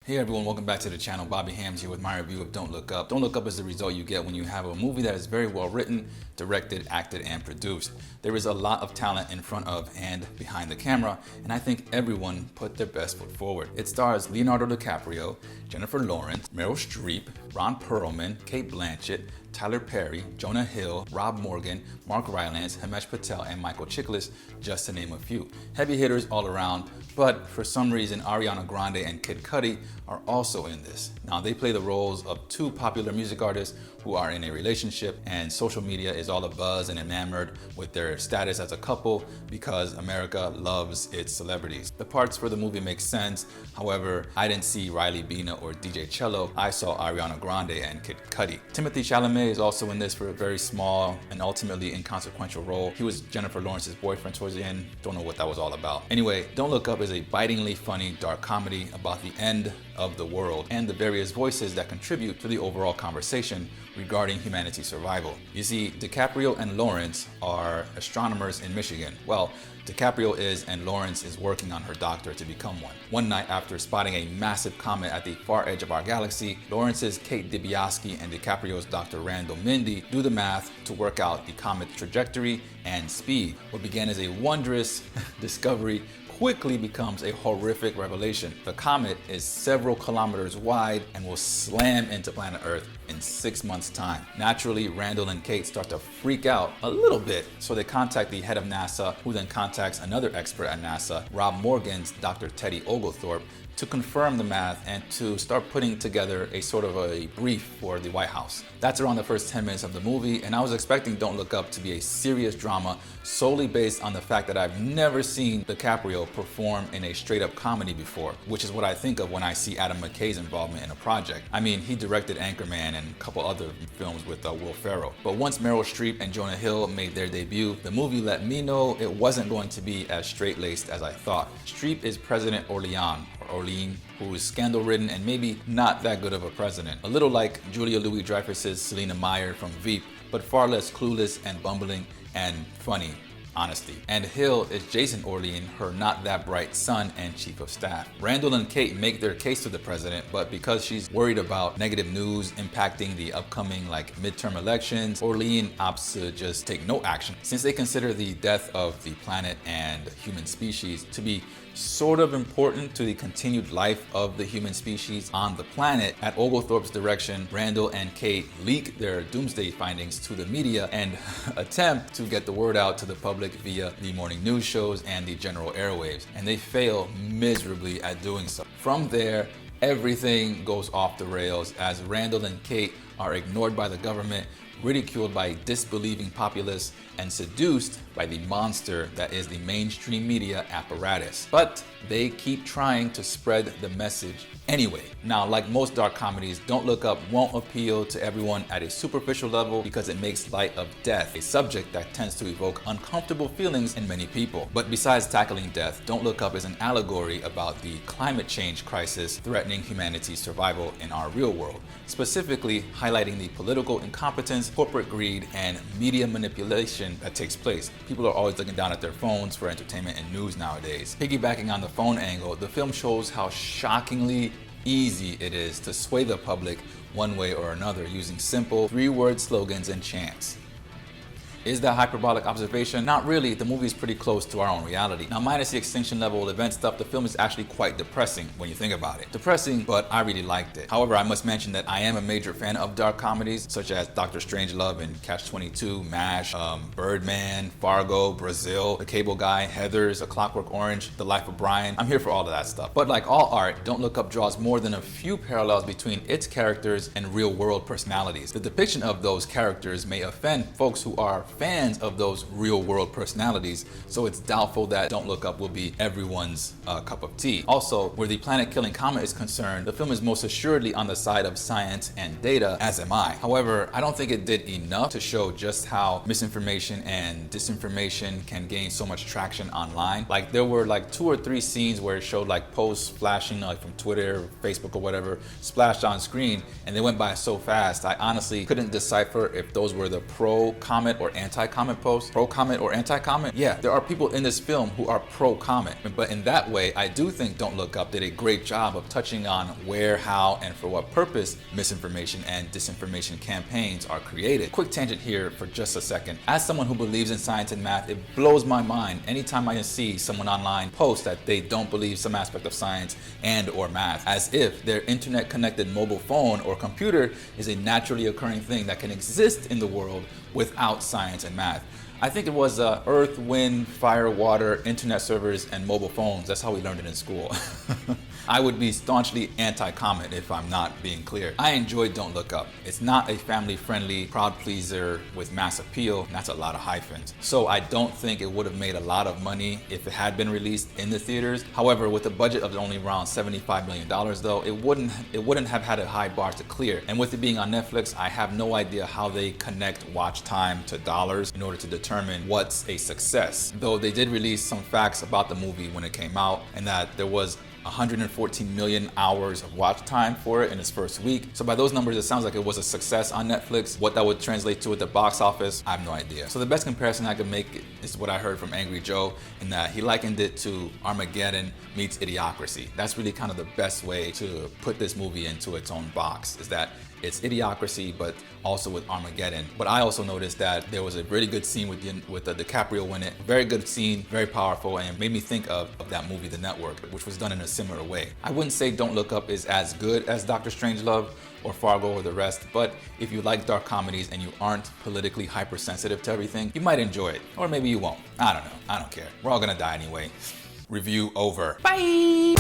Hey everyone, welcome back to the channel. Bobby Hams here with my review of Don't Look Up. Don't Look Up is the result you get when you have a movie that is very well written, directed, acted, and produced. There is a lot of talent in front of and behind the camera, and I think everyone put their best foot forward. It stars Leonardo DiCaprio, Jennifer Lawrence, Meryl Streep, Ron Perlman, Cate Blanchett, Tyler Perry, Jonah Hill, Rob Morgan, Mark Rylance, Himesh Patel, and Michael Chiklis, just to name a few. Heavy hitters all around, but for some reason Ariana Grande and Kid Cudi are also in this. Now they play the roles of two popular music artists who are in a relationship, and social media is all abuzz and enamored with their status as a couple because America loves its celebrities. The parts for the movie make sense. However, I didn't see Riley Bina or DJ Cello. I saw Ariana Grande and Kid Cudi. Timothée Chalamet is also in this for a very small and ultimately inconsequential role. He was Jennifer Lawrence's boyfriend towards the end. Don't know what that was all about. Anyway, Don't Look Up is a bitingly funny, dark comedy about the end of the world and the various voices that contribute to the overall conversation regarding humanity's survival. You see, DiCaprio and Lawrence are astronomers in Michigan. Well, DiCaprio is, and Lawrence is working on her doctorate to become one. One night after spotting a massive comet at the far edge of our galaxy, Lawrence's Kate Dibiasky and DiCaprio's Dr. Randall Mindy do the math to work out the comet's trajectory and speed. What began as a wondrous discovery quickly becomes a horrific revelation. The comet is several kilometers wide and will slam into planet Earth in 6 months' time. Naturally, Randall and Kate start to freak out a little bit, so they contact the head of NASA, who then contacts another expert at NASA, Rob Morgan's Dr. Teddy Oglethorpe, to confirm the math and to start putting together a sort of a brief for the White House. That's around the first 10 minutes of the movie, and I was expecting Don't Look Up to be a serious drama solely based on the fact that I've never seen DiCaprio perform in a straight-up comedy before, which is what I think of when I see Adam McKay's involvement in a project. I mean, he directed Anchorman and a couple other films with Will Ferrell. But once Meryl Streep and Jonah Hill made their debut, the movie let me know it wasn't going to be as straight-laced as I thought. Streep is President Orlean, who is scandal-ridden and maybe not that good of a president. A little like Julia Louis-Dreyfus's Selena Meyer from Veep, but far less clueless and bumbling and funny, honestly. And Hill is Jason Orlean, her not that bright son and chief of staff. Randall and Kate make their case to the president, but because she's worried about negative news impacting the upcoming midterm elections, Orlean opts to just take no action. Since they consider the death of the planet and human species to be sort of important to the continued life of the human species on the planet, at Oglethorpe's direction, Randall and Kate leak their doomsday findings to the media and attempt to get the word out to the public via the morning news shows and the general airwaves, and they fail miserably at doing so. From there, everything goes off the rails as Randall and Kate are ignored by the government, ridiculed by disbelieving populace, and seduced by the monster that is the mainstream media apparatus. But they keep trying to spread the message anyway. Now, like most dark comedies, Don't Look Up won't appeal to everyone at a superficial level because it makes light of death, a subject that tends to evoke uncomfortable feelings in many people. But besides tackling death, Don't Look Up is an allegory about the climate change crisis threatening humanity's survival in our real world, specifically highlighting the political incompetence, corporate greed, and media manipulation that takes place. People are always looking down at their phones for entertainment and news nowadays. Piggybacking on the phone angle, the film shows how shockingly easy it is to sway the public one way or another using simple three-word slogans and chants. Is that hyperbolic observation? Not really. The movie is pretty close to our own reality. Now, minus the extinction level event stuff, the film is actually quite depressing when you think about it. Depressing, but I really liked it. However, I must mention that I am a major fan of dark comedies such as Dr. Strangelove and Catch-22, MASH, Birdman, Fargo, Brazil, The Cable Guy, Heathers, A Clockwork Orange, The Life of Brian. I'm here for all of that stuff. But like all art, Don't Look Up draws more than a few parallels between its characters and real-world personalities. The depiction of those characters may offend folks who are fans of those real-world personalities, so it's doubtful that Don't Look Up will be everyone's cup of tea. Also, where the planet-killing comet is concerned, the film is most assuredly on the side of science and data, as am I. However, I don't think it did enough to show just how misinformation and disinformation can gain so much traction online. Like, there were 2 or 3 scenes where it showed posts flashing from Twitter, Facebook, or whatever, splashed on screen, and they went by so fast, I honestly couldn't decipher if those were the pro-comet or anti-Comet post, pro-Comet or anti-Comet. Yeah, there are people in this film who are pro-Comet, but in that way, I do think Don't Look Up did a great job of touching on where, how, and for what purpose misinformation and disinformation campaigns are created. Quick tangent here for just a second. As someone who believes in science and math, it blows my mind anytime I see someone online post that they don't believe some aspect of science and or math, as if their internet connected mobile phone or computer is a naturally occurring thing that can exist in the world without science and math. I think it was earth, wind, fire, water, internet servers, and mobile phones. That's how we learned it in school. I would be staunchly anti-Comet if I'm not being clear. I enjoyed Don't Look Up. It's not a family-friendly crowd pleaser with mass appeal. That's a lot of hyphens. So I don't think it would have made a lot of money if it had been released in the theaters. However, with a budget of only around $75 million though, it wouldn't have had a high bar to clear. And with it being on Netflix, I have no idea how they connect watch time to dollars in order to determine what's a success. Though they did release some facts about the movie when it came out, and that there was 114 million hours of watch time for it in its first week. So by those numbers, it sounds like it was a success on Netflix. What that would translate to at the box office, I have no idea. So the best comparison I could make is what I heard from Angry Joe, in that he likened it to Armageddon meets Idiocracy. That's really kind of the best way to put this movie into its own box, is that it's Idiocracy, but also with Armageddon. But I also noticed that there was a really good scene with DiCaprio in it. Very good scene, very powerful, and made me think of that movie, The Network, which was done in a similar way. I wouldn't say Don't Look Up is as good as Doctor Strangelove or Fargo or the rest, but if you like dark comedies and you aren't politically hypersensitive to everything, you might enjoy it. Or maybe you won't. I don't know. I don't care. We're all gonna die anyway. Review over. Bye!